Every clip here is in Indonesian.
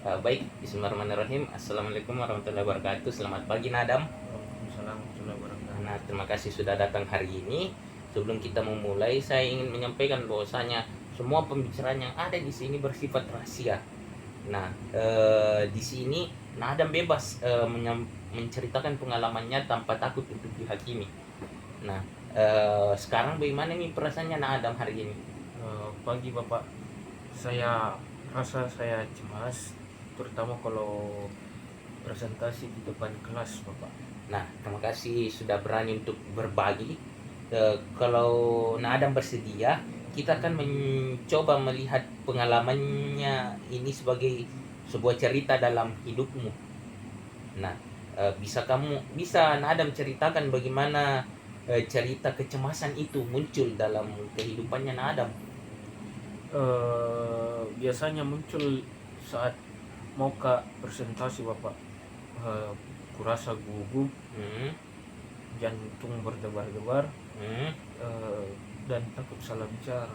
Baik, bismillahirrahmanirrahim. Assalamualaikum warahmatullahi wabarakatuh. Selamat pagi Nadam. Waalaikumsalam warahmatullahi wabarakatuh. Nah, terima kasih sudah datang hari ini. Sebelum kita memulai, saya ingin menyampaikan bahwasanya semua pembicaraan yang ada di sini bersifat rahasia. Nah, di sini Nadam bebas menceritakan pengalamannya tanpa takut untuk dihakimi. Nah, sekarang bagaimana nih perasaannya Nadam hari ini? Pagi Bapak, saya rasa saya cemas, terutama kalau presentasi di depan kelas Bapak. Nah, terima kasih sudah berani untuk berbagi. Kalau Nadam bersedia, kita akan mencoba melihat pengalamannya ini sebagai sebuah cerita dalam hidupmu. Nah, bisa Nadam ceritakan bagaimana cerita kecemasan itu muncul dalam kehidupannya Nadam? Biasanya muncul saat mau ke presentasi Bapak. Eh, Kurasa gugup, Hmm, jantung berdebar-debar, hmm. eh, dan takut salah bicara.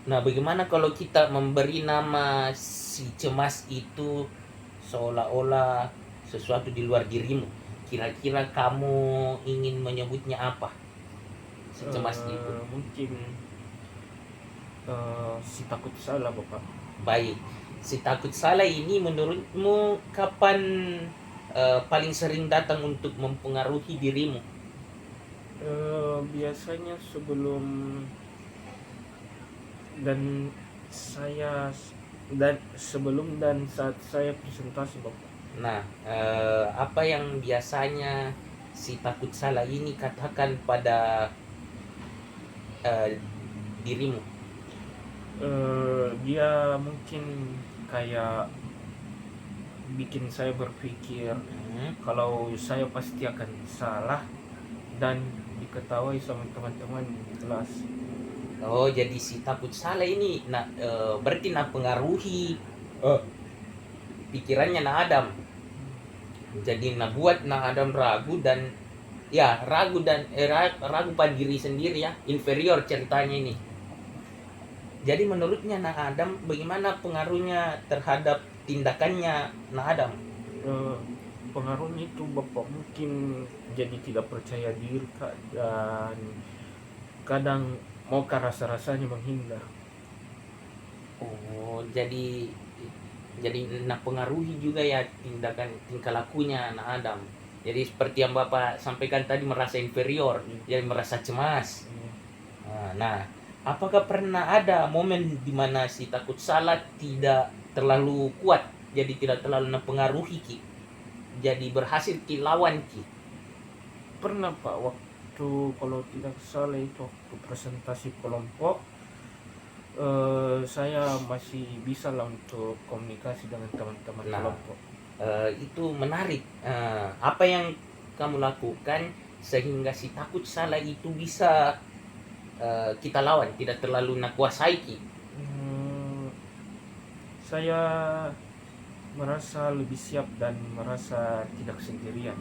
Nah, bagaimana kalau kita memberi nama si cemas itu seolah-olah sesuatu di luar dirimu? Kira-kira kamu ingin menyebutnya apa? Si cemas itu. Mungkin si takut salah Bapak. Baik. Si takut salah ini menurutmu kapan paling sering datang untuk mempengaruhi dirimu? Biasanya sebelum dan saya sebelum dan saat saya presentasi Bapak. Nah, apa yang biasanya si takut salah ini katakan pada eh, dirimu? Dia mungkin kayak bikin saya berpikir Hmm. kalau saya pasti akan salah dan diketahui sama teman-teman di kelas. Oh, jadi si takut salah ini berarti pengaruhi eh, pikirannya Adam. Jadi buat Adam ragu dan ragu pada diri sendiri ya, inferior ceritanya ini. Jadi menurutnya Adam bagaimana pengaruhnya terhadap tindakannya Adam? Eh, Pengaruhnya itu Bapak mungkin jadi tidak percaya diri Kak, dan kadang mau ke rasa-rasanya menghindar. Oh, jadi pengaruhi juga ya tindakan tingkah lakunya Adam. Jadi seperti yang Bapak sampaikan tadi merasa inferior, jadi merasa cemas. Nah, apakah pernah ada momen di mana si takut salah tidak terlalu kuat, jadi tidak terlalu mempengaruhi Ki? Jadi berhasil Ki lawan Ki. Pernah Pak, waktu kalau tidak salah itu waktu presentasi kelompok, saya masih bisa lah untuk komunikasi dengan teman-teman Nah, kelompok. itu menarik. Apa yang kamu lakukan sehingga si takut salah itu bisa kita lawan, tidak terlalu nakuasai Ki? Hmm, saya merasa lebih siap dan merasa tidak sendirian.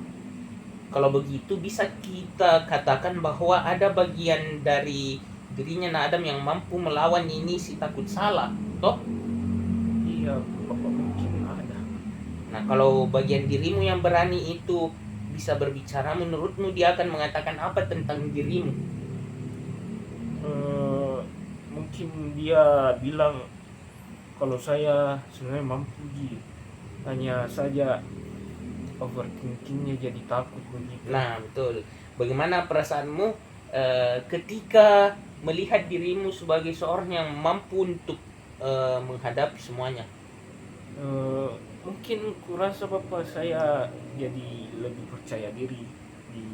Kalau begitu bisa kita katakan bahwa ada bagian dari dirinya Adam yang mampu melawan ini si takut salah, toh? Iya, Bapak mungkin ada. Nah, kalau bagian dirimu yang berani itu bisa berbicara, menurutmu dia akan mengatakan apa tentang dirimu? Eh, Mungkin dia bilang kalau saya sebenarnya mampu gitu. Hanya saja overthinkingnya jadi takut begitu. Nah, betul. Bagaimana perasaanmu ketika melihat dirimu sebagai seorang yang mampu untuk menghadapi semuanya? Eh, Mungkin kurasa Bapak saya jadi lebih percaya diri di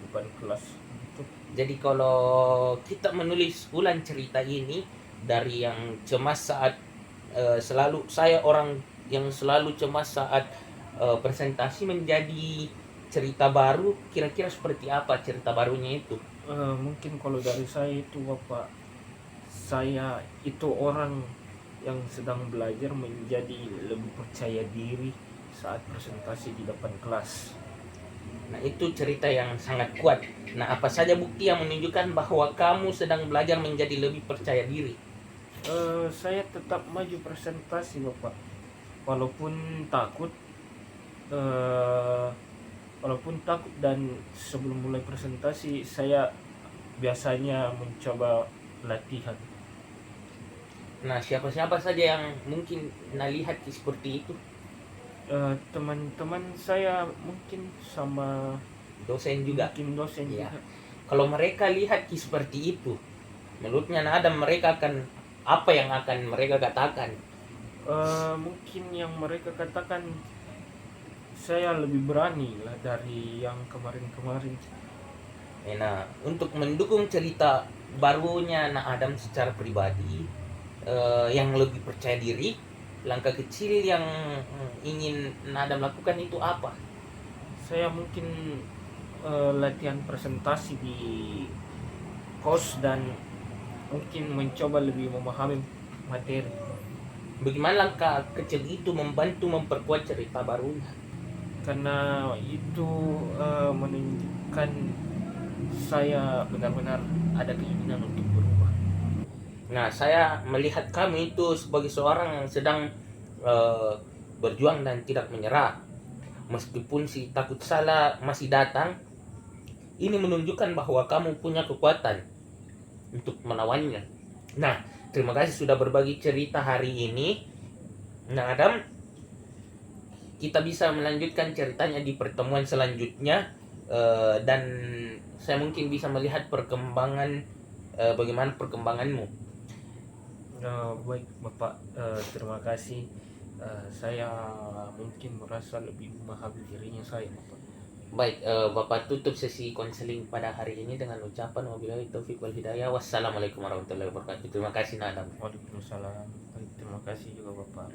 depan kelas gitu. Jadi kalau kita menulis ulang cerita ini dari yang cemas saat selalu saya orang yang selalu cemas saat presentasi menjadi cerita baru, kira-kira seperti apa cerita barunya itu? Mungkin kalau dari saya itu Bapak, saya itu orang yang sedang belajar menjadi lebih percaya diri saat presentasi di depan kelas. Nah, itu cerita yang sangat kuat. Nah, apa saja bukti yang menunjukkan bahwa kamu sedang belajar menjadi lebih percaya diri? Saya tetap maju presentasi Bapak. walaupun takut, dan sebelum mulai presentasi saya biasanya mencoba latihan. Nah, siapa-siapa saja yang mungkin lihat seperti itu? Teman-teman saya mungkin sama Dosen juga. mungkin dosen Iya. juga. Kalau mereka lihat seperti itu, menurutnya Adam mereka akan apa yang akan mereka katakan? Mungkin yang mereka katakan saya lebih berani lah dari yang kemarin-kemarin. Nah, untuk mendukung cerita barunya Adam secara pribadi, yang lebih percaya diri, langkah kecil yang ingin Adam lakukan itu apa? Saya mungkin latihan presentasi di kos dan mungkin mencoba lebih memahami materi. Bagaimana langkah kecil itu membantu memperkuat cerita barunya? Karena itu menunjukkan saya benar-benar ada keinginan untuk berubah. Nah, saya melihat kamu itu sebagai seorang yang sedang berjuang dan tidak menyerah. Meskipun si takut salah masih datang, ini menunjukkan bahwa kamu punya kekuatan untuk melawannya. Nah, terima kasih sudah berbagi cerita hari ini. Nah, Adam, kita bisa melanjutkan ceritanya di pertemuan selanjutnya, dan saya mungkin bisa melihat perkembangan, bagaimana perkembanganmu. Baik Bapak, terima kasih. Saya mungkin merasa lebih memahami dirinya saya, Bapak. Baik, Bapak tutup sesi konseling pada hari ini dengan ucapan wabillahi taufik wal hidayah. Wassalamualaikum warahmatullahi wabarakatuh. Terima kasih Nadam. Waalaikumsalam. Baik, terima kasih juga Bapak.